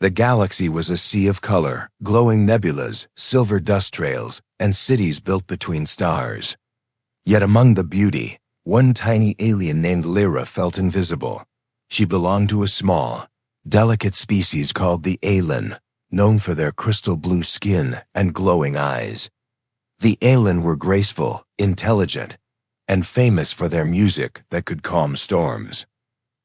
The galaxy was a sea of color, glowing nebulas, silver dust trails, and cities built between stars. Yet among the beauty, one tiny alien named Lyra felt invisible. She belonged to a small, delicate species called the Aelin, known for their crystal blue skin and glowing eyes. The Aelin were graceful, intelligent, and famous for their music that could calm storms.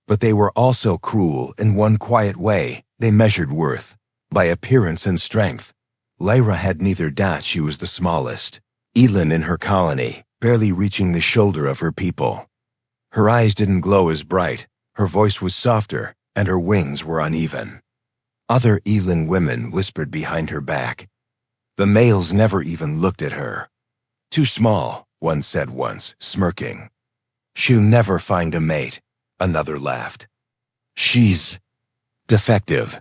But they were also cruel in one quiet way. They measured worth by appearance and strength. Lyra had neither doubt she was the smallest, Aelin in her colony, barely reaching the shoulder of her people. Her eyes didn't glow as bright, her voice was softer, and her wings were uneven. Other Aelin women whispered behind her back. The males never even looked at her. Too small, one said once, smirking. She'll never find a mate, another laughed. She's defective.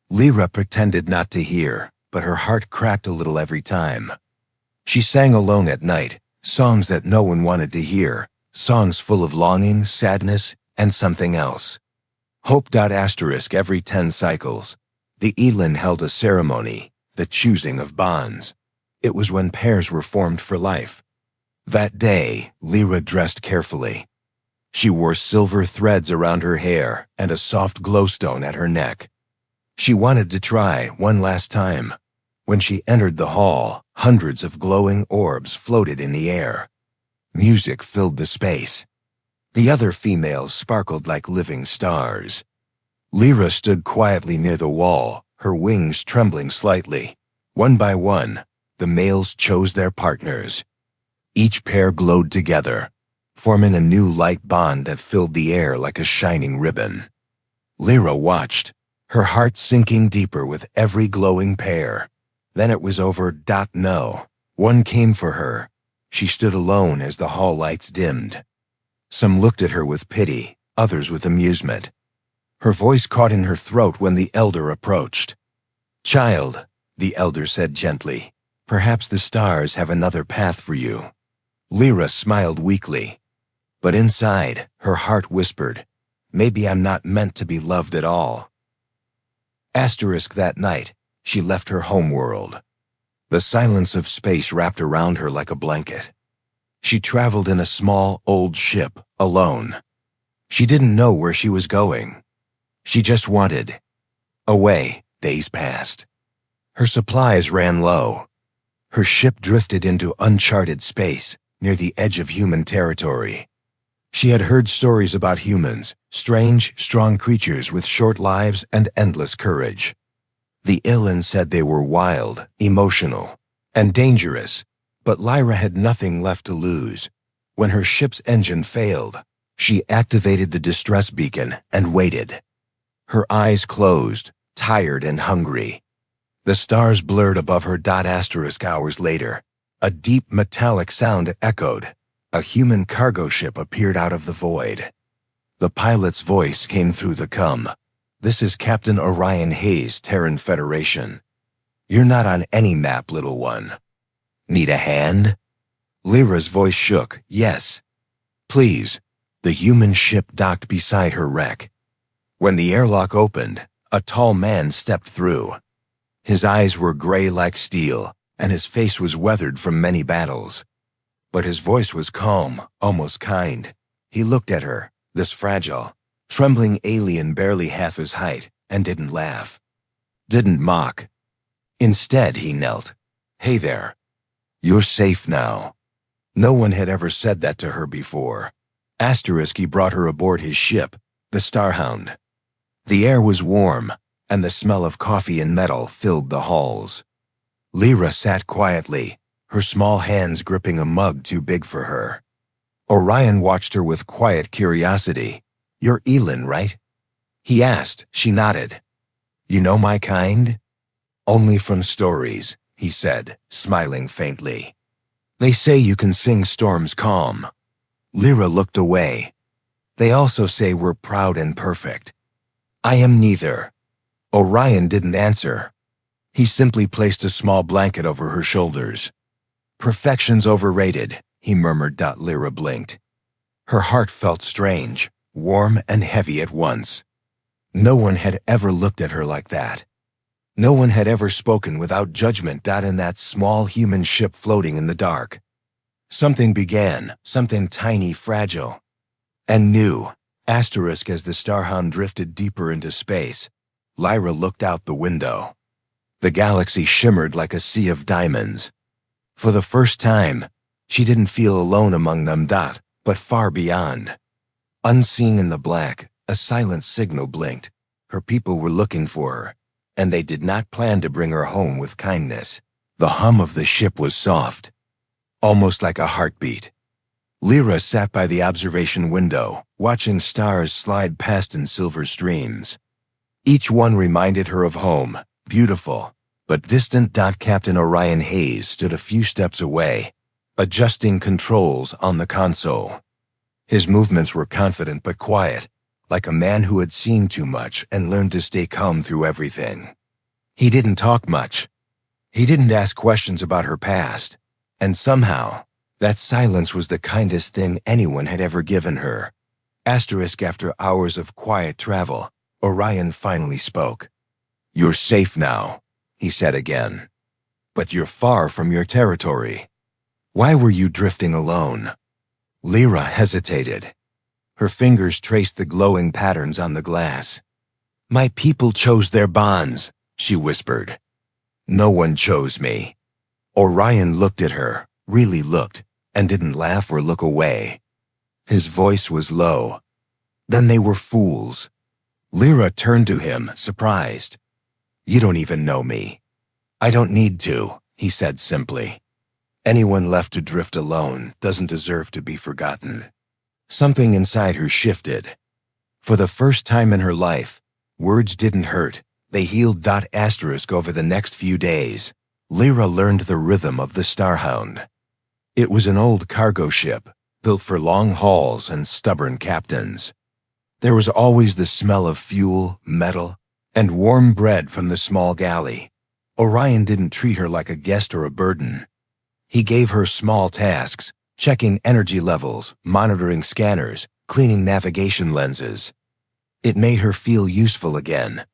Lyra pretended not to hear, but her heart cracked a little every time. She sang alone at night, songs that no one wanted to hear, songs full of longing, sadness, and something else. Hope. Every 10 cycles, the Aelin held a ceremony, the choosing of bonds. It was when pairs were formed for life. That day, Lyra dressed carefully. She wore silver threads around her hair and a soft glowstone at her neck. She wanted to try one last time. When she entered the hall, hundreds of glowing orbs floated in the air. Music filled the space. The other females sparkled like living stars. Lyra stood quietly near the wall, her wings trembling slightly. One by one, the males chose their partners. Each pair glowed together, forming a new light bond that filled the air like a shining ribbon. Lyra watched, her heart sinking deeper with every glowing pair. Then it was over. No, one came for her. She stood alone as the hall lights dimmed. Some looked at her with pity, others with amusement. Her voice caught in her throat when the elder approached. "Child," the elder said gently, "perhaps the stars have another path for you." Lyra smiled weakly. But inside, her heart whispered, "Maybe I'm not meant to be loved at all." That night, she left her homeworld. The silence of space wrapped around her like a blanket. She traveled in a small, old ship, alone. She didn't know where she was going. She just wanted away. Days passed. Her supplies ran low. Her ship drifted into uncharted space, near the edge of human territory. She had heard stories about humans, strange, strong creatures with short lives and endless courage. The Aelin said they were wild, emotional, and dangerous, but Lyra had nothing left to lose. When her ship's engine failed, she activated the distress beacon and waited. Her eyes closed, tired and hungry. The stars blurred above her. Hours later, a deep metallic sound echoed. A human cargo ship appeared out of the void. The pilot's voice came through the cum. "This is Captain Orion Hayes, Terran Federation. You're not on any map, little one. Need a hand?" Lyra's voice shook. "Yes. Please." The human ship docked beside her wreck. When the airlock opened, a tall man stepped through. His eyes were gray like steel, and his face was weathered from many battles. But his voice was calm, almost kind. He looked at her, this fragile, trembling alien barely half his height, and didn't laugh. Didn't mock. Instead, he knelt. "Hey there. You're safe now." No one had ever said that to her before. He brought her aboard his ship, the Starhound. The air was warm, and the smell of coffee and metal filled the halls. Lyra sat quietly, her small hands gripping a mug too big for her. Orion watched her with quiet curiosity. "You're Aelin, right?" he asked. She nodded. "You know my kind?" "Only from stories," he said, smiling faintly. "They say you can sing storms calm." Lyra looked away. "They also say we're proud and perfect." "I am neither." Orion didn't answer. He simply placed a small blanket over her shoulders. "Perfection's overrated," he murmured. Lyra blinked. Her heart felt strange, warm and heavy at once. No one had ever looked at her like that. No one had ever spoken without judgment. In that small human ship floating in the dark, something began, something tiny, fragile, and new. Asterisk as the Starhound drifted deeper into space, Lyra looked out the window. The galaxy shimmered like a sea of diamonds. For the first time, she didn't feel alone among them. But far beyond. Unseen in the black, a silent signal blinked. Her people were looking for her, and they did not plan to bring her home with kindness. The hum of the ship was soft, almost like a heartbeat. Lyra sat by the observation window, watching stars slide past in silver streams. Each one reminded her of home, beautiful, but distant. Captain Orion Hayes stood a few steps away, adjusting controls on the console. His movements were confident but quiet, like a man who had seen too much and learned to stay calm through everything. He didn't talk much. He didn't ask questions about her past, and somehow, that silence was the kindest thing anyone had ever given her. Asterisk after hours of quiet travel, Orion finally spoke. "You're safe now," he said again. "But you're far from your territory. Why were you drifting alone?" Lyra hesitated. Her fingers traced the glowing patterns on the glass. "My people chose their bonds," she whispered. "No one chose me." Orion looked at her, really looked, and didn't laugh or look away. His voice was low. "Then they were fools." Lyra turned to him, surprised. "You don't even know me." "I don't need to," he said simply. "Anyone left to drift alone doesn't deserve to be forgotten." Something inside her shifted. For the first time in her life, words didn't hurt. They healed. Asterisk over the next few days, Lyra learned the rhythm of the Starhound. It was an old cargo ship, built for long hauls and stubborn captains. There was always the smell of fuel, metal, and warm bread from the small galley. Orion didn't treat her like a guest or a burden. He gave her small tasks, checking energy levels, monitoring scanners, cleaning navigation lenses. It made her feel useful again.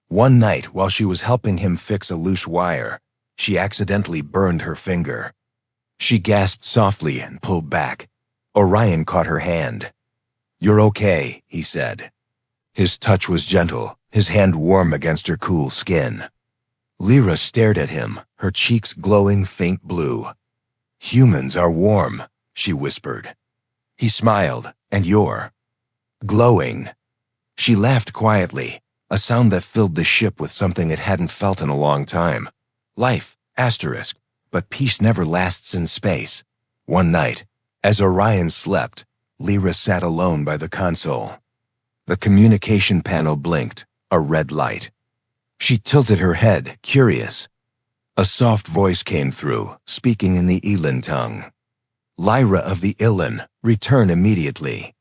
One night, while she was helping him fix a loose wire, she accidentally burned her finger. She gasped softly and pulled back. Orion caught her hand. "You're okay," he said. His touch was gentle, his hand warm against her cool skin. Lyra stared at him, her cheeks glowing faint blue. "Humans are warm," she whispered. He smiled. "And you're glowing." She laughed quietly, a sound that filled the ship with something it hadn't felt in a long time. Life, asterisk, but peace never lasts in space. One night, as Orion slept, Lyra sat alone by the console. The communication panel blinked, a red light. She tilted her head, curious. A soft voice came through, speaking in the Elan tongue. "Lyra of the Ilan, return immediately.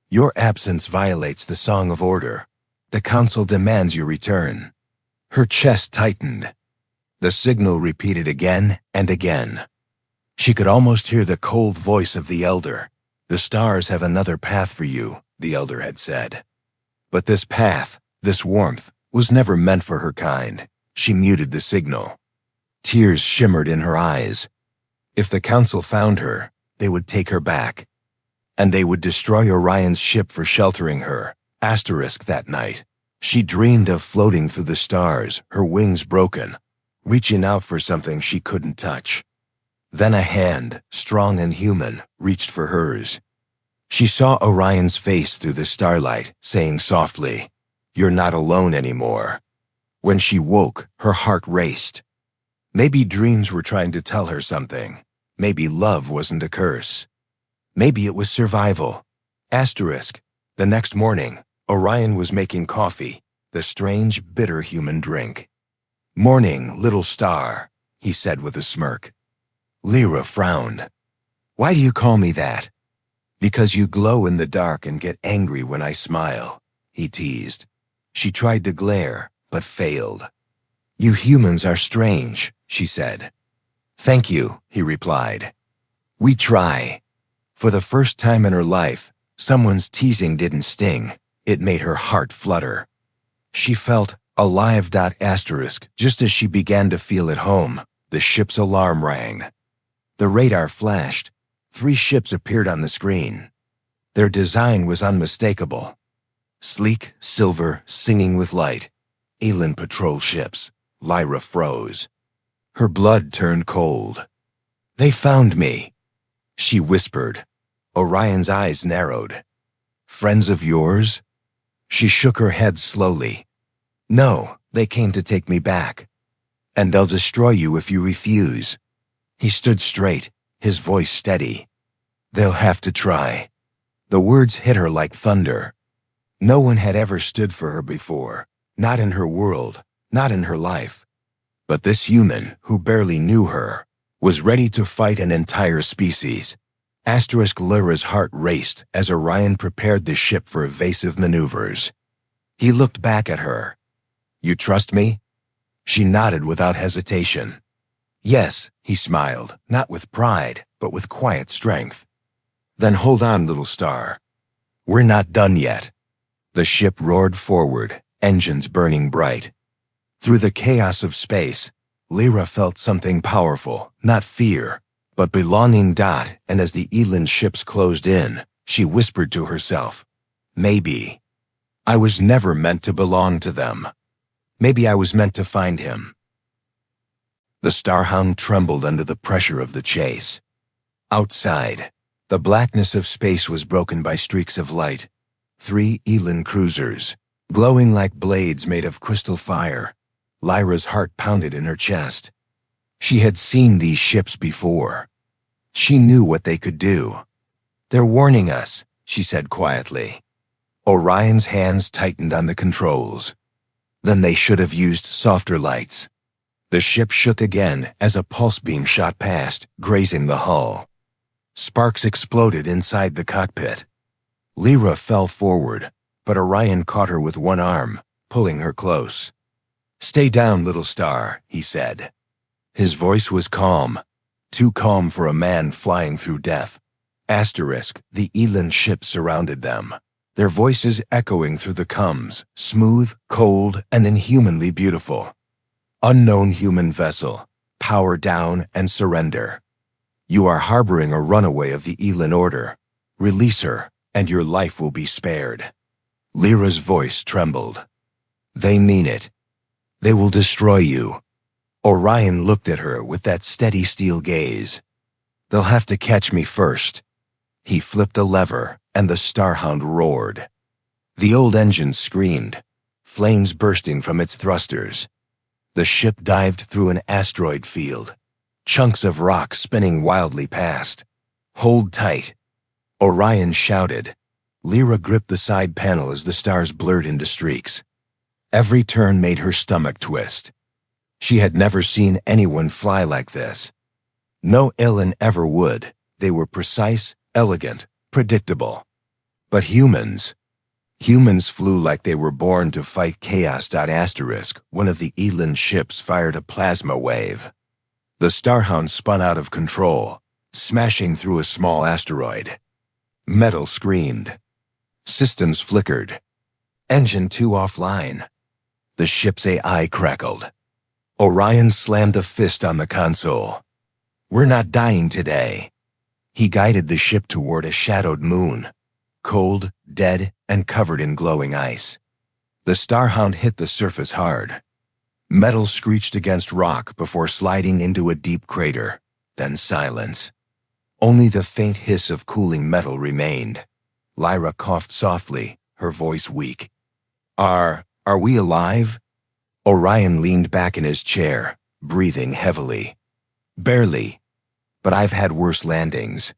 Your absence violates the Song of Order. The Council demands your return." Her chest tightened. The signal repeated again and again. She could almost hear the cold voice of the Elder. "The stars have another path for you," the Elder had said. But this path, this warmth, was never meant for her kind. She muted the signal. Tears shimmered in her eyes. If the Council found her, they would take her back. And they would destroy Orion's ship for sheltering her. Asterisk that night. She dreamed of floating through the stars, her wings broken, reaching out for something she couldn't touch. Then a hand, strong and human, reached for hers. She saw Orion's face through the starlight, saying softly, "You're not alone anymore." When she woke, her heart raced. Maybe dreams were trying to tell her something. Maybe love wasn't a curse. Maybe it was survival. Asterisk. The next morning, Orion was making coffee, the strange, bitter human drink. "Morning, little star," he said with a smirk. Lyra frowned. "Why do you call me that?" "Because you glow in the dark and get angry when I smile," he teased. She tried to glare, but failed. "You humans are strange," she said. "Thank you," he replied. "We try." For the first time in her life, someone's teasing didn't sting. It made her heart flutter. She felt A live dot asterisk. Just as she began to feel at home, the ship's alarm rang. The radar flashed. 3 ships appeared on the screen. Their design was unmistakable. Sleek, silver, singing with light. Alien patrol ships. Lyra froze. Her blood turned cold. "They found me," she whispered. Orion's eyes narrowed. "Friends of yours?" She shook her head slowly. "No, they came to take me back. And they'll destroy you if you refuse." He stood straight, his voice steady. "They'll have to try." The words hit her like thunder. No one had ever stood for her before, not in her world, not in her life. But this human, who barely knew her, was ready to fight an entire species. Lyra's heart raced as Orion prepared the ship for evasive maneuvers. He looked back at her. "You trust me?" She nodded without hesitation. "Yes," he smiled, not with pride, but with quiet strength. "Then hold on, little star. We're not done yet." The ship roared forward, engines burning bright. Through the chaos of space, Lyra felt something powerful, not fear, but belonging. And as the Eland ships closed in, she whispered to herself, "Maybe I was never meant to belong to them. Maybe I was meant to find him." The Starhound trembled under the pressure of the chase. Outside, the blackness of space was broken by streaks of light. 3 Eland cruisers, glowing like blades made of crystal fire. Lyra's heart pounded in her chest. She had seen these ships before. She knew what they could do. "They're warning us," she said quietly. Orion's hands tightened on the controls. Then they should have used softer lights. The ship shook again as a pulse beam shot past, grazing the hull. Sparks exploded inside the cockpit. Lyra fell forward, but Orion caught her with one arm, pulling her close. "Stay down, little star," he said. His voice was calm, too calm for a man flying through death. The Eland ship surrounded them, their voices echoing through the comms, smooth, cold, and inhumanly beautiful. "Unknown human vessel, power down and surrender. You are harboring a runaway of the Eland Order. Release her, and your life will be spared." Lyra's voice trembled. "They mean it. They will destroy you." Orion looked at her with that steady steel gaze. "They'll have to catch me first." He flipped a lever, and the Starhound roared. The old engine screamed, flames bursting from its thrusters. The ship dived through an asteroid field, chunks of rock spinning wildly past. "Hold tight," Orion shouted. Lyra gripped the side panel as the stars blurred into streaks. Every turn made her stomach twist. She had never seen anyone fly like this. No alien ever would. They were precise, elegant, predictable. But humans flew like they were born to fight chaos. One of the Eland ships fired a plasma wave. The Starhound spun out of control, smashing through a small asteroid. Metal screamed. Systems flickered. Engine 2 offline. The ship's AI crackled. Orion slammed a fist on the console. "We're not dying today." He guided the ship toward a shadowed moon, cold, dead, and covered in glowing ice. The Starhound hit the surface hard. Metal screeched against rock before sliding into a deep crater, then silence. Only the faint hiss of cooling metal remained. Lyra coughed softly, her voice weak. Are we alive?" Orion leaned back in his chair, breathing heavily. "Barely, but I've had worse landings."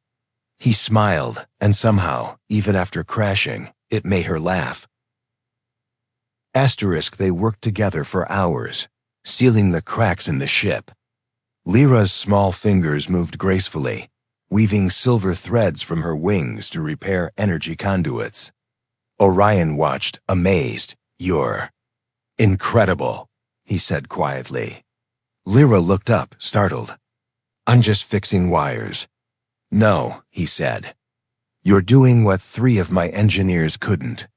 He smiled, and somehow, even after crashing, it made her laugh. They worked together for hours, sealing the cracks in the ship. Lyra's small fingers moved gracefully, weaving silver threads from her wings to repair energy conduits. Orion watched, amazed. "You're incredible," he said quietly. Lyra looked up, startled. "I'm just fixing wires." "No," he said. "You're doing what 3 of my engineers couldn't."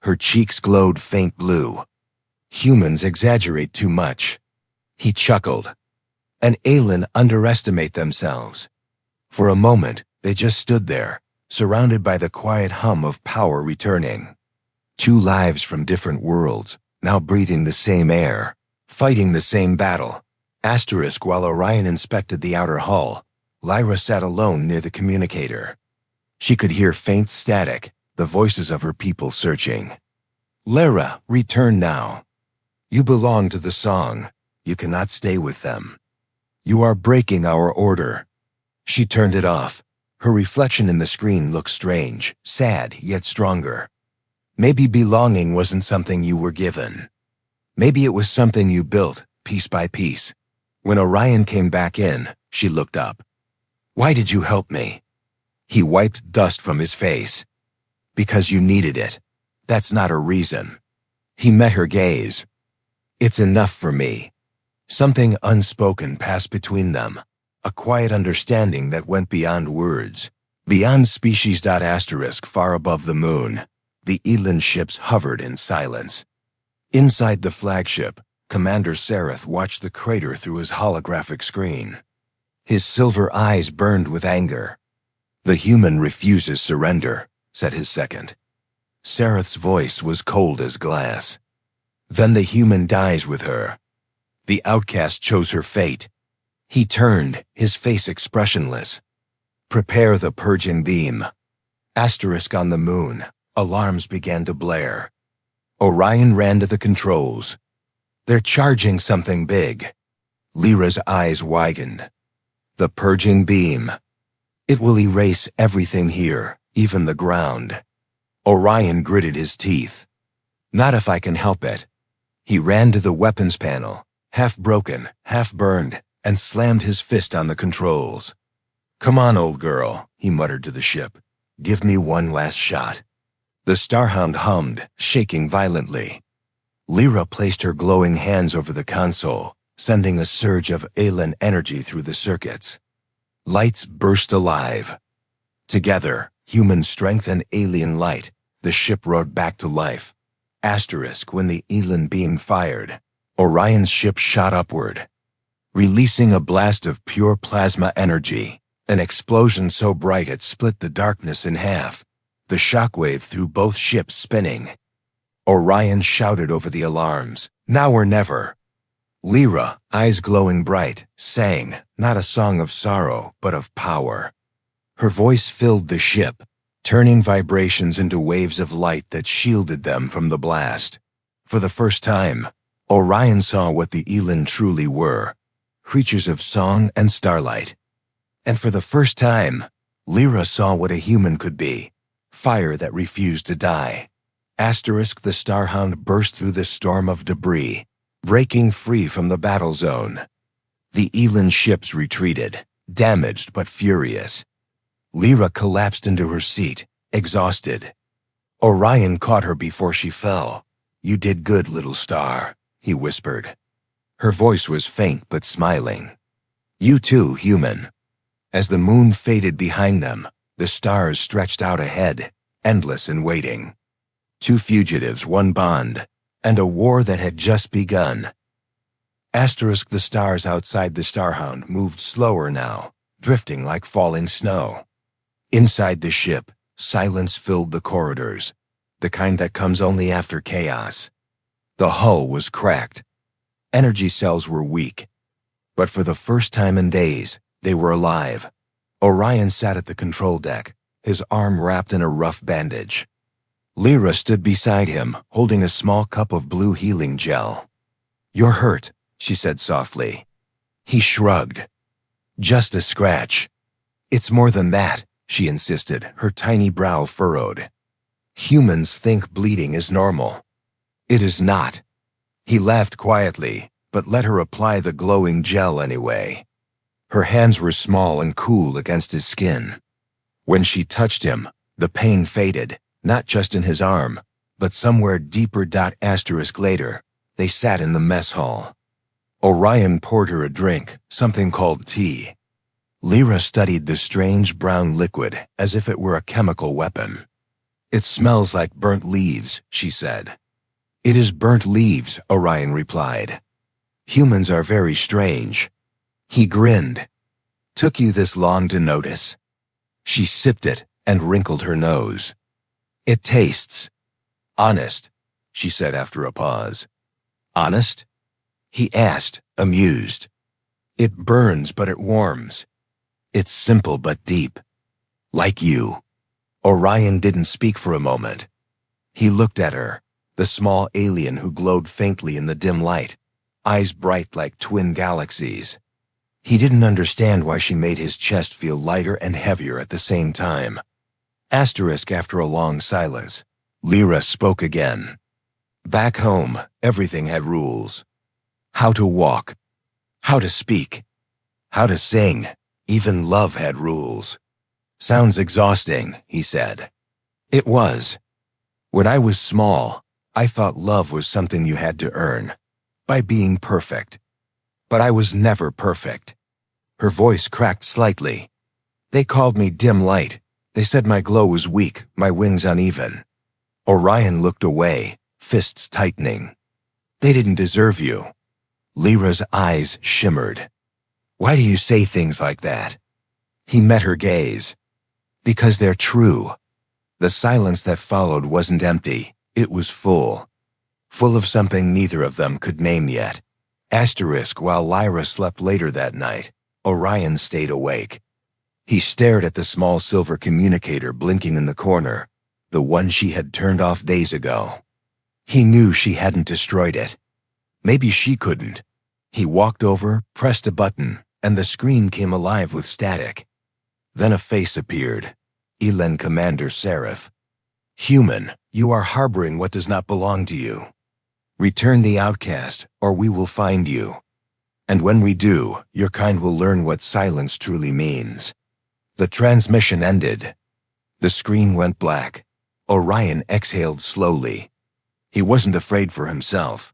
Her cheeks glowed faint blue. Humans exaggerate too much. He chuckled. An alien underestimate themselves. For a moment, they just stood there, surrounded by the quiet hum of power returning. Two lives from different worlds, now breathing the same air, fighting the same battle. While Orion inspected the outer hull, Lyra sat alone near the communicator. She could hear faint static, the voices of her people searching. Lyra, return now. You belong to the song. You cannot stay with them. You are breaking our order. She turned it off. Her reflection in the screen looked strange, sad, yet stronger. Maybe belonging wasn't something you were given. Maybe it was something you built, piece by piece. When Orion came back in, she looked up. Why did you help me? He wiped dust from his face. Because you needed it. That's not a reason. He met her gaze. It's enough for me. Something unspoken passed between them, a quiet understanding that went beyond words. Beyond species. Far above the moon, the Eland ships hovered in silence. Inside the flagship, Commander Sereth watched the crater through his holographic screen. His silver eyes burned with anger. The human refuses surrender, said his second. Sereth's voice was cold as glass. Then the human dies with her. The outcast chose her fate. He turned, his face expressionless. Prepare the purging beam. On the moon, alarms began to blare. Orion ran to the controls. They're charging something big. Lyra's eyes widened. The purging beam. It will erase everything here, even the ground. Orion gritted his teeth. Not if I can help it. He ran to the weapons panel, half broken, half burned, and slammed his fist on the controls. Come on, old girl, he muttered to the ship. Give me one last shot. The Starhound hummed, shaking violently. Lyra placed her glowing hands over the console, sending a surge of alien energy through the circuits. Lights burst alive. Together, human strength and alien light, the ship rode back to life. When the Eland beam fired, Orion's ship shot upward, releasing a blast of pure plasma energy, an explosion so bright it split the darkness in half, the shockwave threw both ships spinning. Orion shouted over the alarms, now or never. Lyra, eyes glowing bright, sang, not a song of sorrow, but of power. Her voice filled the ship, turning vibrations into waves of light that shielded them from the blast. For the first time, Orion saw what the Eland truly were, creatures of song and starlight. And for the first time, Lyra saw what a human could be, fire that refused to die. The Starhound burst through the storm of debris, breaking free from the battle zone. The Eland ships retreated, damaged but furious. Lyra collapsed into her seat, exhausted. Orion caught her before she fell. You did good, little star, he whispered. Her voice was faint but smiling. You too, human. As the moon faded behind them, the stars stretched out ahead, endless and waiting. Two fugitives, one bond, and a war that had just begun. The stars outside the Starhound moved slower now, drifting like falling snow. Inside the ship, silence filled the corridors, the kind that comes only after chaos. The hull was cracked. Energy cells were weak. But for the first time in days, they were alive. Orion sat at the control deck, his arm wrapped in a rough bandage. Lyra stood beside him, holding a small cup of blue healing gel. You're hurt, she said softly. He shrugged. Just a scratch. It's more than that, she insisted, her tiny brow furrowed. Humans think bleeding is normal. It is not. He laughed quietly, but let her apply the glowing gel anyway. Her hands were small and cool against his skin. When she touched him, the pain faded, not just in his arm, but somewhere deeper. Later, they sat in the mess hall. Orion poured her a drink, something called tea. Lyra studied the strange brown liquid as if it were a chemical weapon. It smells like burnt leaves, she said. It is burnt leaves, Orion replied. Humans are very strange. He grinned. Took you this long to notice? She sipped it and wrinkled her nose. It tastes honest, she said after a pause. Honest? He asked, amused. It burns, but it warms. It's simple but deep. Like you. Orion didn't speak for a moment. He looked at her, the small alien who glowed faintly in the dim light, eyes bright like twin galaxies. He didn't understand why she made his chest feel lighter and heavier at the same time. After a long silence, Lyra spoke again. Back home, everything had rules. How to walk, how to speak, how to sing, even love had rules. Sounds exhausting, he said. It was. When I was small, I thought love was something you had to earn, by being perfect. But I was never perfect. Her voice cracked slightly. They called me dim light. They said my glow was weak, my wings uneven. Orion looked away, fists tightening. They didn't deserve you. Lyra's eyes shimmered. Why do you say things like that? He met her gaze. Because they're true. The silence that followed wasn't empty, it was full. Full of something neither of them could name yet. While Lyra slept later that night, Orion stayed awake. He stared at the small silver communicator blinking in the corner, the one she had turned off days ago. He knew she hadn't destroyed it. Maybe she couldn't. He walked over, pressed a button, and the screen came alive with static. Then a face appeared. Elan Commander Seraph. Human, you are harboring what does not belong to you. Return the outcast, or we will find you. And when we do, your kind will learn what silence truly means. The transmission ended. The screen went black. Orion exhaled slowly. He wasn't afraid for himself.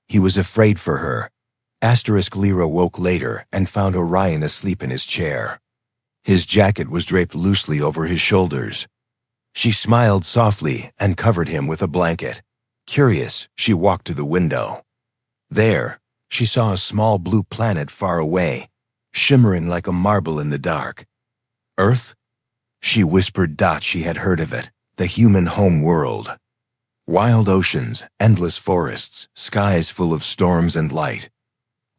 He was afraid for her. Lyra woke later and found Orion asleep in his chair. His jacket was draped loosely over his shoulders. She smiled softly and covered him with a blanket. Curious, she walked to the window. There, she saw a small blue planet far away, shimmering like a marble in the dark. Earth? She whispered. She had heard of it, the human home world. Wild oceans, endless forests, skies full of storms and light.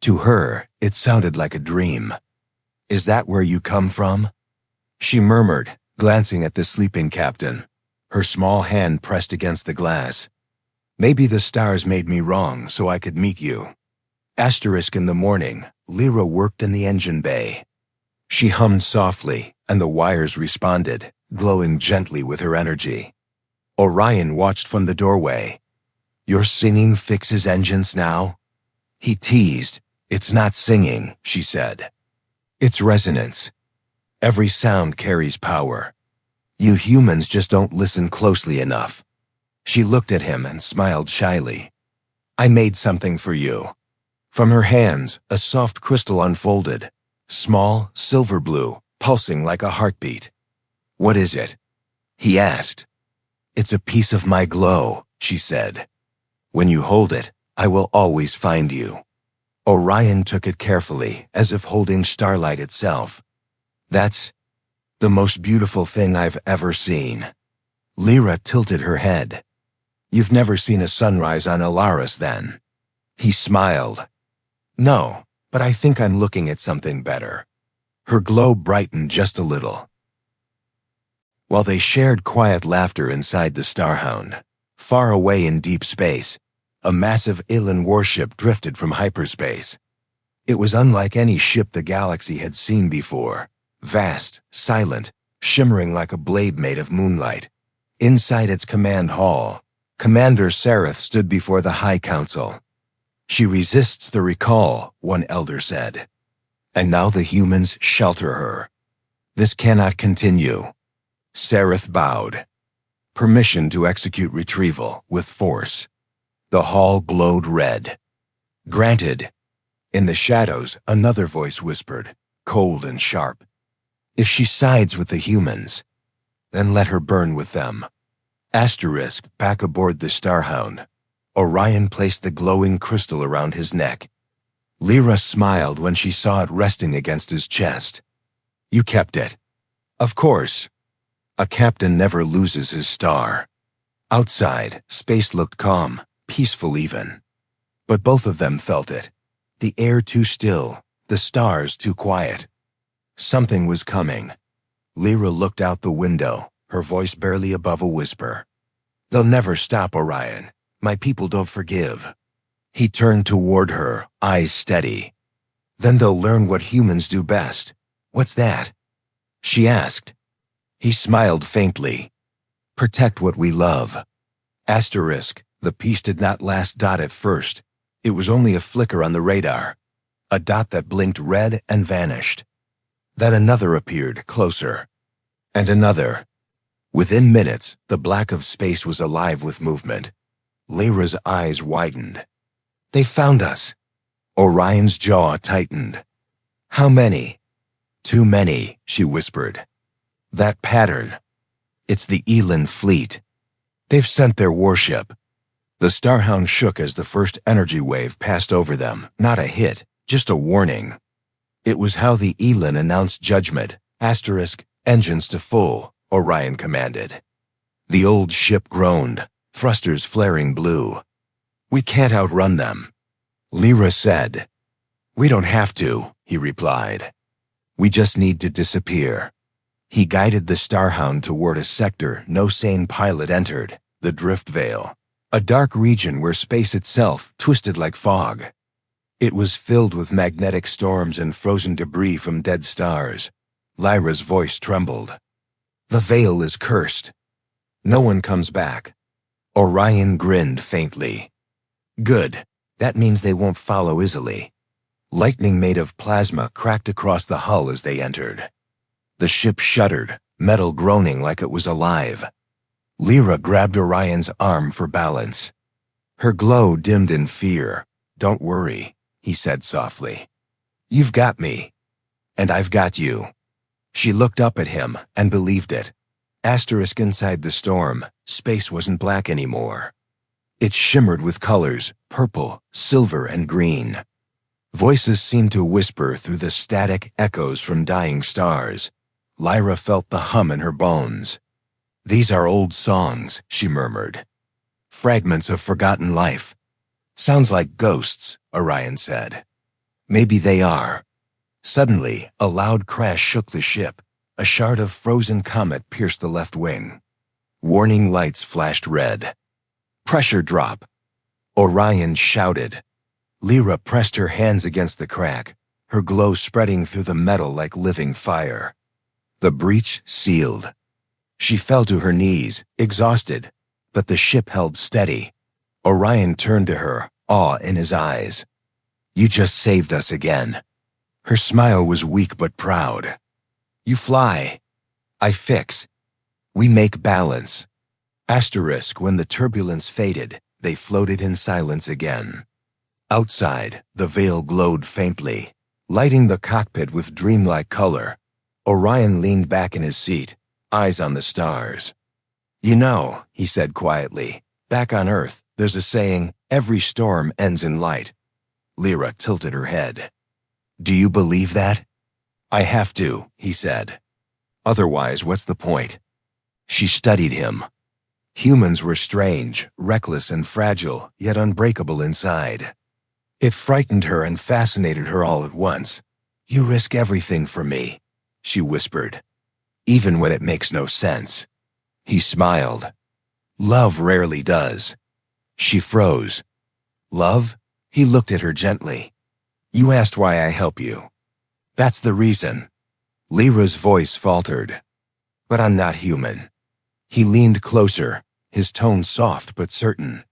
To her, it sounded like a dream. Is that where you come from? She murmured, glancing at the sleeping captain, her small hand pressed against the glass. Maybe the stars made me wrong so I could meet you. In the morning, Lyra worked in the engine bay. She hummed softly, and the wires responded, glowing gently with her energy. Orion watched from the doorway. Your singing fixes engines now? He teased. It's not singing, she said. It's resonance. Every sound carries power. You humans just don't listen closely enough. She looked at him and smiled shyly. I made something for you. From her hands, a soft crystal unfolded, small, silver blue, pulsing like a heartbeat. What is it? He asked. It's a piece of my glow, she said. When you hold it, I will always find you. Orion took it carefully, as if holding starlight itself. That's the most beautiful thing I've ever seen. Lyra tilted her head. You've never seen a sunrise on Alaris, then? He smiled. No, but I think I'm looking at something better. Her glow brightened just a little. While they shared quiet laughter inside the Starhound, far away in deep space, a massive alien warship drifted from hyperspace. It was unlike any ship the galaxy had seen before. Vast, silent, shimmering like a blade made of moonlight. Inside its command hall, Commander Seraph stood before the High Council. She resists the recall, one elder said. And now the humans shelter her. This cannot continue. Seraph bowed. Permission to execute retrieval with force. The hall glowed red. Granted. In the shadows, another voice whispered, cold and sharp. If she sides with the humans, then let her burn with them. Back aboard the Starhound. Orion placed the glowing crystal around his neck. Lyra smiled when she saw it resting against his chest. You kept it. Of course. A captain never loses his star. Outside, space looked calm, peaceful even. But both of them felt it. The air too still, the stars too quiet. Something was coming. Lyra looked out the window, her voice barely above a whisper. They'll never stop, Orion. My people don't forgive. He turned toward her, eyes steady. Then they'll learn what humans do best. What's that? She asked. He smiled faintly. Protect what we love. Asterisk, the piece did not last. At first. It was only a flicker on the radar. A dot that blinked red and vanished. Then another appeared, closer. And another. Within minutes, the black of space was alive with movement. Lyra's eyes widened. They found us. Orion's jaw tightened. How many? Too many, she whispered. That pattern. It's the Elan fleet. They've sent their warship. The Starhound shook as the first energy wave passed over them. Not a hit, just a warning. It was how the Elan announced judgment. Asterisk, engines to full, Orion commanded. The old ship groaned, thrusters flaring blue. We can't outrun them. Lyra said. We don't have to, he replied. We just need to disappear. He guided the Starhound toward a sector no sane pilot entered, the Drift Veil, a dark region where space itself twisted like fog. It was filled with magnetic storms and frozen debris from dead stars. Lyra's voice trembled. The Veil is cursed. No one comes back. Orion grinned faintly. Good. That means they won't follow easily. Lightning made of plasma cracked across the hull as they entered. The ship shuddered, metal groaning like it was alive. Lyra grabbed Orion's arm for balance. Her glow dimmed in fear. Don't worry, he said softly. You've got me. And I've got you. She looked up at him and believed it. Asterisk inside the storm, space wasn't black anymore. It shimmered with colors, purple, silver, and green. Voices seemed to whisper through the static echoes from dying stars. Lyra felt the hum in her bones. These are old songs, she murmured. Fragments of forgotten life. Sounds like ghosts, Orion said. Maybe they are. Suddenly, a loud crash shook the ship. A shard of frozen comet pierced the left wing. Warning lights flashed red. Pressure drop. Orion shouted. Lyra pressed her hands against the crack, her glow spreading through the metal like living fire. The breach sealed. She fell to her knees, exhausted, but the ship held steady. Orion turned to her, awe in his eyes. You just saved us again. Her smile was weak but proud. You fly. I fix. We make balance. Asterisk, when the turbulence faded, they floated in silence again. Outside, the veil glowed faintly, lighting the cockpit with dreamlike color. Orion leaned back in his seat, eyes on the stars. You know, he said quietly, back on Earth, there's a saying, every storm ends in light. Lyra tilted her head. Do you believe that? I have to, he said. Otherwise, what's the point? She studied him. Humans were strange, reckless and fragile, yet unbreakable inside. It frightened her and fascinated her all at once. You risk everything for me, she whispered, even when it makes no sense. He smiled. Love rarely does. She froze. Love? He looked at her gently. You asked why I help you. That's the reason. Lyra's voice faltered. But I'm not human. He leaned closer, his tone soft but certain.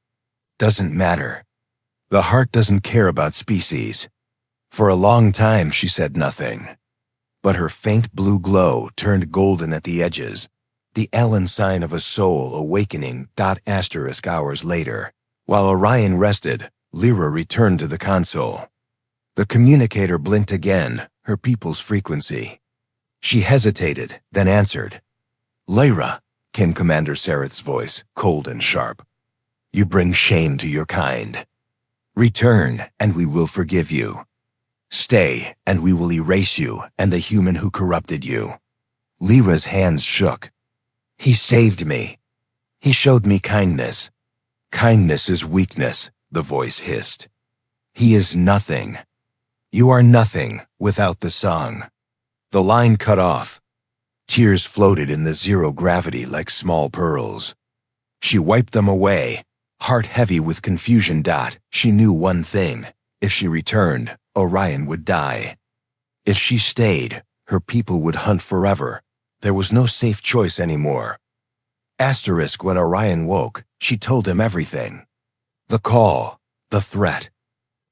Doesn't matter. The heart doesn't care about species. For a long time she said nothing. But her faint blue glow turned golden at the edges, the Elan sign of a soul awakening. Hours later, while Orion rested, Lyra returned to the console. The communicator blinked again, her people's frequency. She hesitated, then answered. Lyra, came Commander Sareth's voice, cold and sharp. You bring shame to your kind. Return, and we will forgive you. Stay, and we will erase you and the human who corrupted you." Lyra's hands shook. "He saved me. He showed me kindness." "Kindness is weakness," the voice hissed. "He is nothing. You are nothing without the song." The line cut off. Tears floated in the zero gravity like small pearls. She wiped them away, heart heavy with confusion. She knew one thing. If she returned, Orion would die. If she stayed, her people would hunt forever. There was no safe choice anymore. When Orion woke, she told him everything. The call, the threat,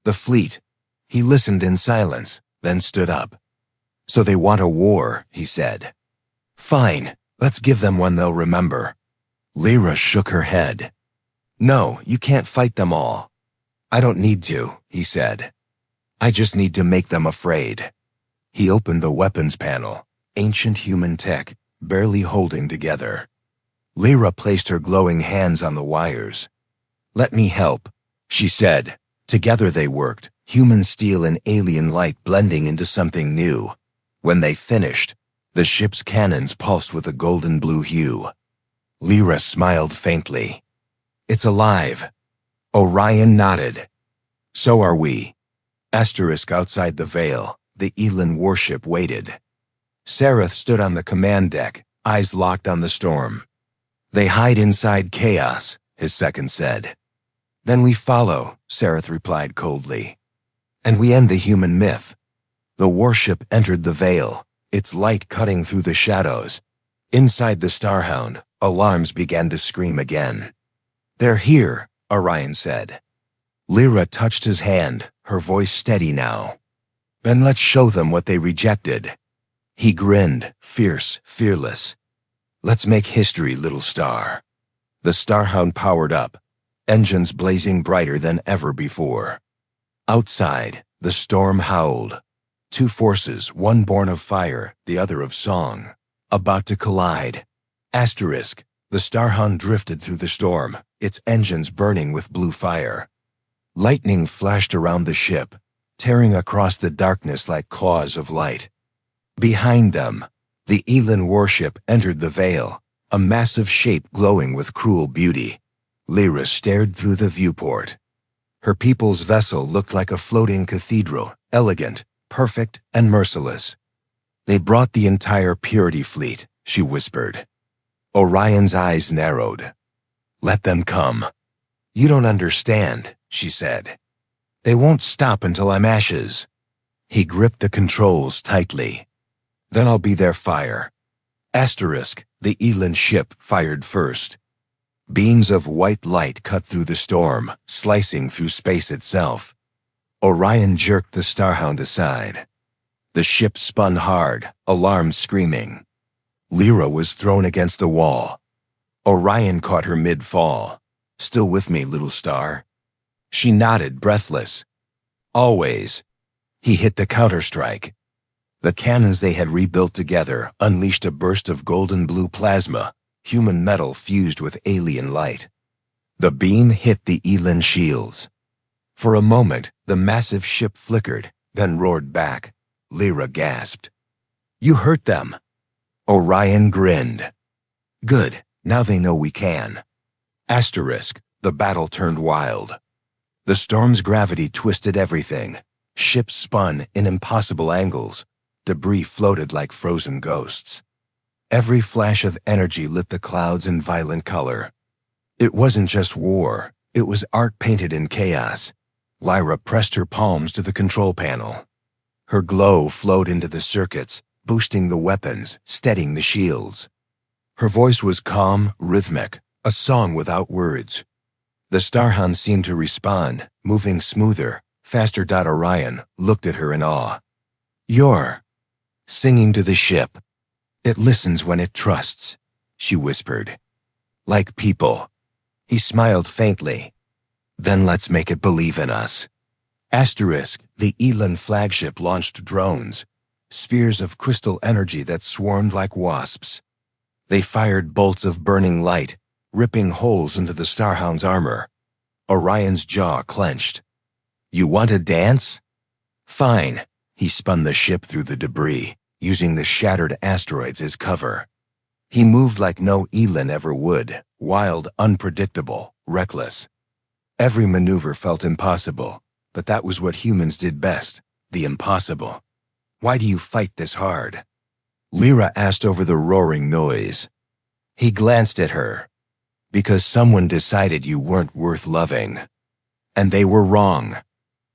the fleet. He listened in silence, then stood up. "So they want a war," he said. "Fine, let's give them one they'll remember." Lyra shook her head. "No, you can't fight them all." "I don't need to," he said. "I just need to make them afraid." He opened the weapons panel, ancient human tech, barely holding together. Lyra placed her glowing hands on the wires. "Let me help," she said. Together they worked, human steel and alien light blending into something new. When they finished, the ship's cannons pulsed with a golden blue hue. Lyra smiled faintly. "It's alive." Orion nodded. "So are we." Outside the veil, the Elin warship waited. Sareth stood on the command deck, eyes locked on the storm. "They hide inside chaos," his second said. "Then we follow," Sareth replied coldly. "And we end the human myth." The warship entered the veil, its light cutting through the shadows. Inside the Starhound, alarms began to scream again. "They're here," Orion said. Lyra touched his hand, her voice steady now. "Then let's show them what they rejected." He grinned, fierce, fearless. "Let's make history, little star." The Starhound powered up, engines blazing brighter than ever before. Outside, the storm howled. Two forces, one born of fire, the other of song, about to collide. The Starhound drifted through the storm, its engines burning with blue fire. Lightning flashed around the ship, tearing across the darkness like claws of light. Behind them, the Elin warship entered the veil, a massive shape glowing with cruel beauty. Lyra stared through the viewport. Her people's vessel looked like a floating cathedral, elegant, perfect, and merciless. "They brought the entire Purity fleet," she whispered. Orion's eyes narrowed. "Let them come." "You don't understand," she said. "They won't stop until I'm ashes." He gripped the controls tightly. "Then I'll be their fire." The Elin ship fired first. Beams of white light cut through the storm, slicing through space itself. Orion jerked the Starhound aside. The ship spun hard, alarms screaming. Lyra was thrown against the wall. Orion caught her mid-fall. "Still with me, little star?" She nodded, breathless. "Always." He hit the counterstrike. The cannons they had rebuilt together unleashed a burst of golden blue plasma, human metal fused with alien light. The beam hit the Elin shields. For a moment, the massive ship flickered, then roared back. Lyra gasped. "You hurt them." Orion grinned. "Good, now they know we can." The battle turned wild. The storm's gravity twisted everything. Ships spun in impossible angles. Debris floated like frozen ghosts. Every flash of energy lit the clouds in violent color. It wasn't just war, it was art painted in chaos. Lyra pressed her palms to the control panel. Her glow flowed into the circuits, boosting the weapons, steadying the shields. Her voice was calm, rhythmic, a song without words. The Starhound seemed to respond, moving smoother, faster. Orion looked at her in awe. "You're singing to the ship. It listens when it trusts," she whispered. "Like people." He smiled faintly. "Then let's make it believe in us." The Elin flagship launched drones, spheres of crystal energy that swarmed like wasps. They fired bolts of burning light, ripping holes into the Starhound's armor. Orion's jaw clenched. You want to dance? Fine. He spun the ship through the debris, using the shattered asteroids as cover. He moved like no Elin ever would, wild, unpredictable, reckless. Every maneuver felt impossible, but that was what humans did best, the impossible. Why do you fight this hard? Lyra asked over the roaring noise. He glanced at her. Because someone decided you weren't worth loving. And they were wrong.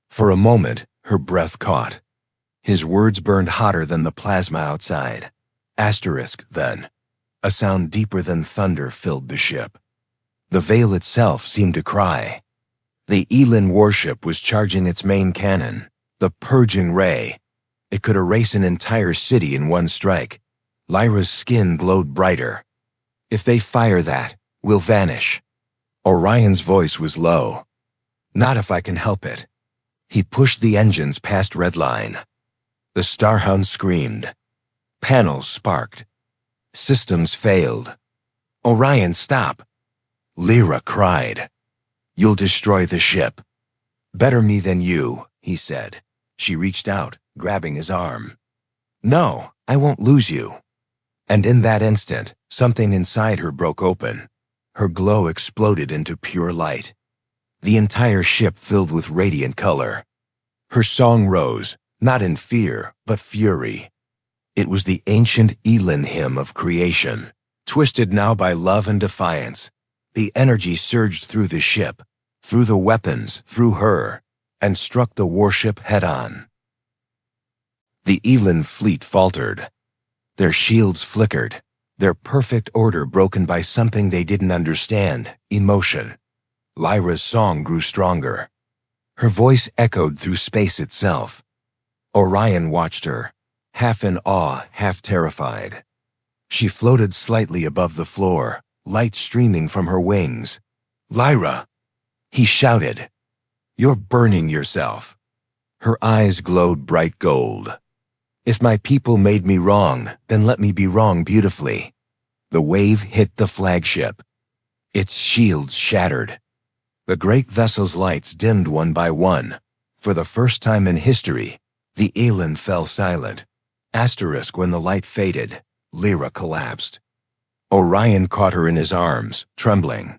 For a moment, her breath caught. His words burned hotter than the plasma outside. Asterisk, then. A sound deeper than thunder filled the ship. The veil itself seemed to cry. The Elin warship was charging its main cannon, the purging ray. It could erase an entire city in one strike. Lyra's skin glowed brighter. If they fire that, we'll vanish. Orion's voice was low. Not if I can help it. He pushed the engines past redline. The Starhound screamed. Panels sparked. Systems failed. Orion, stop. Lyra cried. You'll destroy the ship. Better me than you, he said. She reached out, grabbing his arm. No, I won't lose you. And in that instant, something inside her broke open. Her glow exploded into pure light. The entire ship filled with radiant color. Her song rose, not in fear, but fury. It was the ancient Elin hymn of creation, twisted now by love and defiance. The energy surged through the ship, through the weapons, through her, and struck the warship head-on. The Elin fleet faltered. Their shields flickered, their perfect order broken by something they didn't understand, emotion. Lyra's song grew stronger. Her voice echoed through space itself. Orion watched her, half in awe, half terrified. She floated slightly above the floor, light streaming from her wings. Lyra! He shouted. You're burning yourself. Her eyes glowed bright gold. If my people made me wrong, then let me be wrong beautifully. The wave hit the flagship. Its shields shattered. The great vessel's lights dimmed one by one. For the first time in history, the Elin fell silent. Asterisk, when the light faded, Lyra collapsed. Orion caught her in his arms, trembling.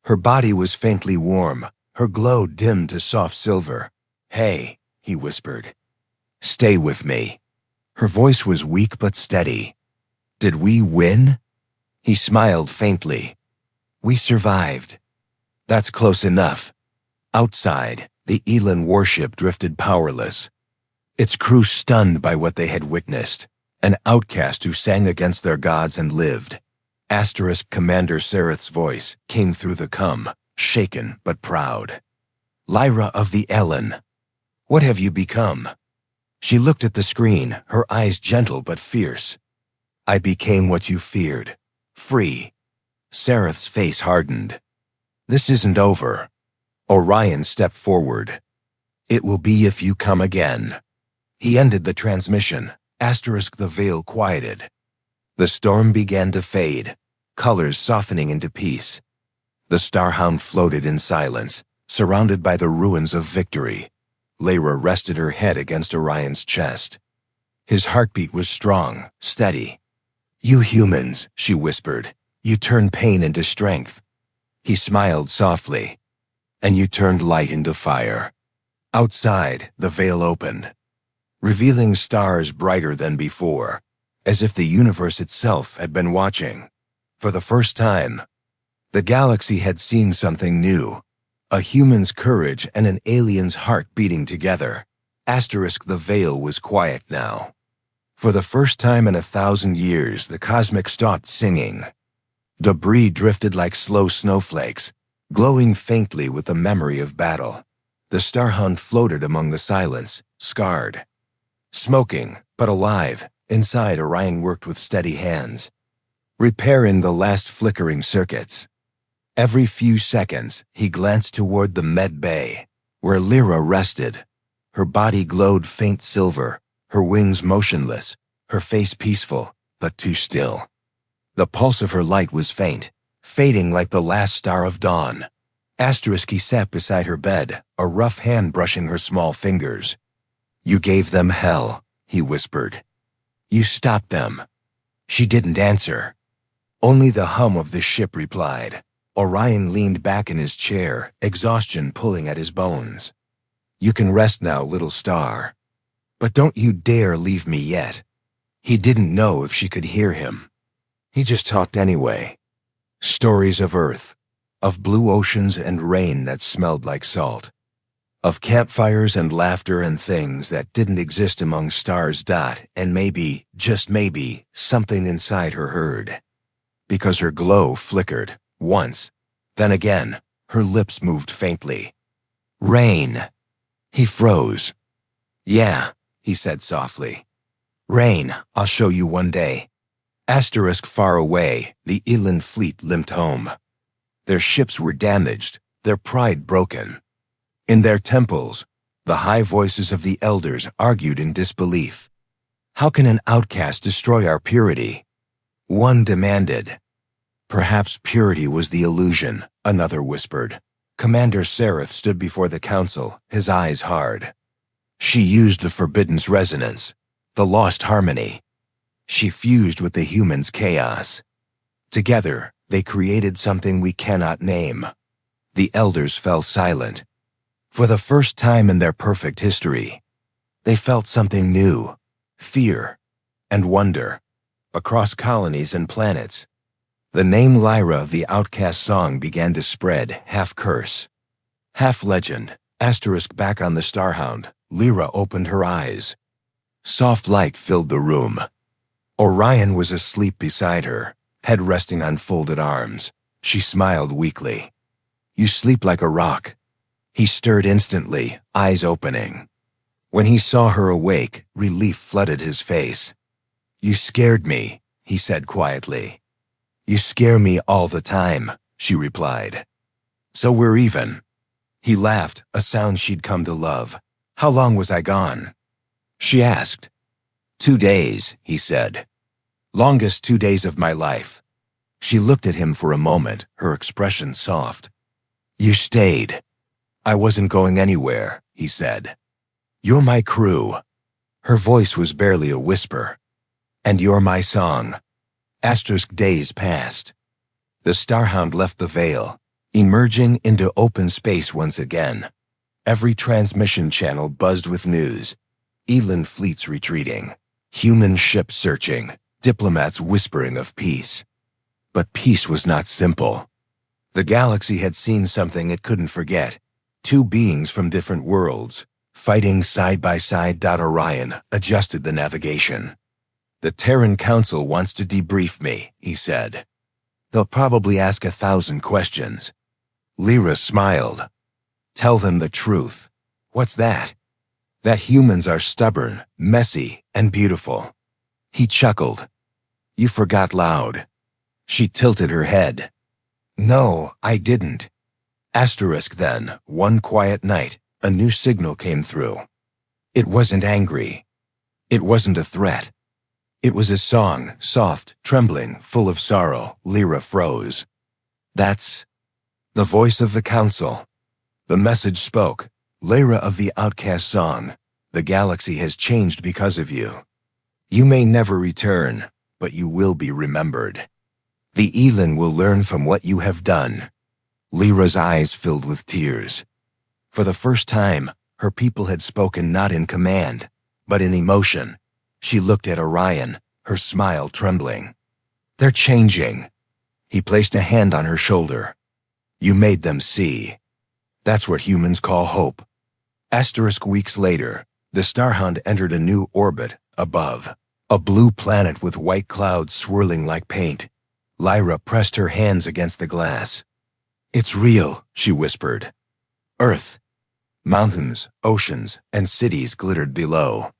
Her body was faintly warm, her glow dimmed to soft silver. Hey, he whispered. Stay with me. Her voice was weak but steady. Did we win? He smiled faintly. We survived. That's close enough. Outside, the Elin warship drifted powerless. Its crew stunned by what they had witnessed, an outcast who sang against their gods and lived. Asterisk Commander Sereth's voice came through the cum, shaken but proud. Lyra of the Elin, what have you become? She looked at the screen, her eyes gentle but fierce. I became what you feared, free. Sereth's face hardened. This isn't over. Orion stepped forward. It will be if you come again. He ended the transmission. Asterisk the veil quieted. The storm began to fade, colors softening into peace. The Starhound floated in silence, surrounded by the ruins of victory. Lyra rested her head against Orion's chest. His heartbeat was strong, steady. You humans, she whispered, you turn pain into strength. He smiled softly. And you turned light into fire. Outside, the veil opened, revealing stars brighter than before, as if the universe itself had been watching. For the first time, the galaxy had seen something new, a human's courage and an alien's heart beating together. Asterisk the veil was quiet now. For the first time in 1,000 years, the cosmic stopped singing. Debris drifted like slow snowflakes, glowing faintly with the memory of battle. The Starhound floated among the silence, scarred. Smoking, but alive, inside Orion worked with steady hands, repairing the last flickering circuits. Every few seconds, he glanced toward the med bay, where Lyra rested. Her body glowed faint silver, her wings motionless, her face peaceful, but too still. The pulse of her light was faint, fading like the last star of dawn. He sat beside her bed, a rough hand brushing her small fingers. You gave them hell, he whispered. You stopped them. She didn't answer. Only the hum of the ship replied. Orion leaned back in his chair, exhaustion pulling at his bones. You can rest now, little star. But don't you dare leave me yet. He didn't know if she could hear him. He just talked anyway. Stories of Earth, of blue oceans and rain that smelled like salt, of campfires and laughter and things that didn't exist among stars. And maybe, just maybe, something inside her heard. Because her glow flickered, once. Then again, her lips moved faintly. Rain. He froze. Yeah, he said softly. Rain, I'll show you one day. Far away, the Eland fleet limped home. Their ships were damaged, their pride broken. In their temples, the high voices of the elders argued in disbelief. How can an outcast destroy our purity? One demanded. Perhaps purity was the illusion, another whispered. Commander Sereth stood before the council, his eyes hard. She used the Forbidden's resonance, the lost harmony. She fused with the humans' chaos. Together, they created something we cannot name. The elders fell silent. For the first time in their perfect history, they felt something new, fear and wonder, across colonies and planets. The name Lyra of the outcast song began to spread, half curse, half legend. Back on the Starhound, Lyra opened her eyes. Soft light filled the room. Orion was asleep beside her, head resting on folded arms. She smiled weakly. You sleep like a rock. He stirred instantly, eyes opening. When he saw her awake, relief flooded his face. You scared me, he said quietly. You scare me all the time, she replied. So we're even. He laughed, a sound she'd come to love. How long was I gone? She asked. 2 days, he said. Longest 2 days of my life. She looked at him for a moment, her expression soft. You stayed. I wasn't going anywhere, he said. You're my crew. Her voice was barely a whisper. And you're my song. Days passed. The Starhound left the veil, emerging into open space once again. Every transmission channel buzzed with news. Eland fleets retreating, human ships searching, diplomats whispering of peace. But peace was not simple. The galaxy had seen something it couldn't forget. 2 beings from different worlds, fighting side by side. Orion adjusted the navigation. The Terran Council wants to debrief me, he said. They'll probably ask 1,000 questions. Lyra smiled. Tell them the truth. What's that? That humans are stubborn, messy, and beautiful. He chuckled. You forgot loud. She tilted her head. No, I didn't. Then, one quiet night, a new signal came through. It wasn't angry. It wasn't a threat. It was a song, soft, trembling, full of sorrow. Lyra froze. That's the voice of the council. The message spoke. Lyra of the outcast song. The galaxy has changed because of you. You may never return, but you will be remembered. The Eland will learn from what you have done. Lyra's eyes filled with tears. For the first time, her people had spoken not in command, but in emotion. She looked at Orion, her smile trembling. They're changing. He placed a hand on her shoulder. You made them see. That's what humans call hope. Weeks later, the Starhound entered a new orbit, above. A blue planet with white clouds swirling like paint. Lyra pressed her hands against the glass. It's real, she whispered. Earth. Mountains, oceans, and cities glittered below.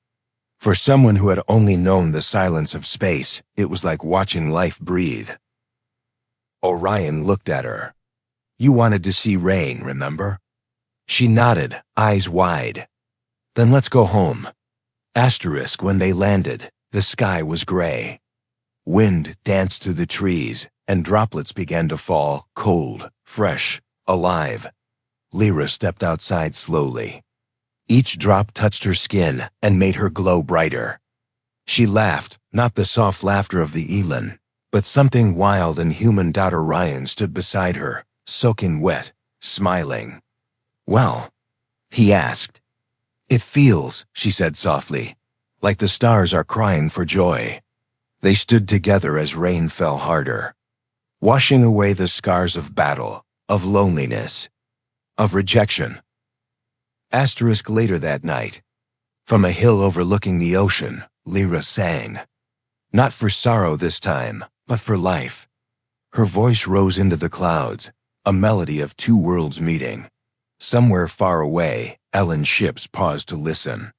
For someone who had only known the silence of space, it was like watching life breathe. Orion looked at her. You wanted to see rain, remember? She nodded, eyes wide. Then let's go home. When they landed, the sky was gray. Wind danced through the trees, and droplets began to fall, cold, fresh, alive. Lyra stepped outside slowly. Each drop touched her skin and made her glow brighter. She laughed, not the soft laughter of the Elan, but something wild and human. Orion stood beside her, soaking wet, smiling. "Well?" he asked. "It feels," she said softly, "like the stars are crying for joy." They stood together as rain fell harder, washing away the scars of battle, of loneliness, of rejection. Later that night, from a hill overlooking the ocean, Lyra sang. Not for sorrow this time, but for life. Her voice rose into the clouds, a melody of two worlds meeting. Somewhere far away, Ellen's ships paused to listen.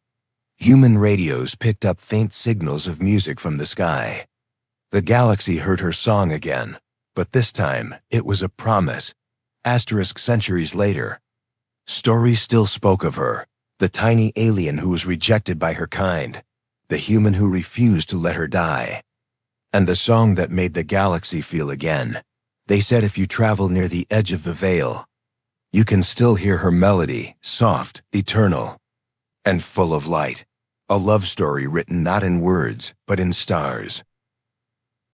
Human radios picked up faint signals of music from the sky. The galaxy heard her song again, but this time it was a promise. Centuries later, stories still spoke of her, the tiny alien who was rejected by her kind, the human who refused to let her die. And the song that made the galaxy feel again. They said if you travel near the edge of the veil, you can still hear her melody, soft, eternal, and full of light. A love story written not in words, but in stars.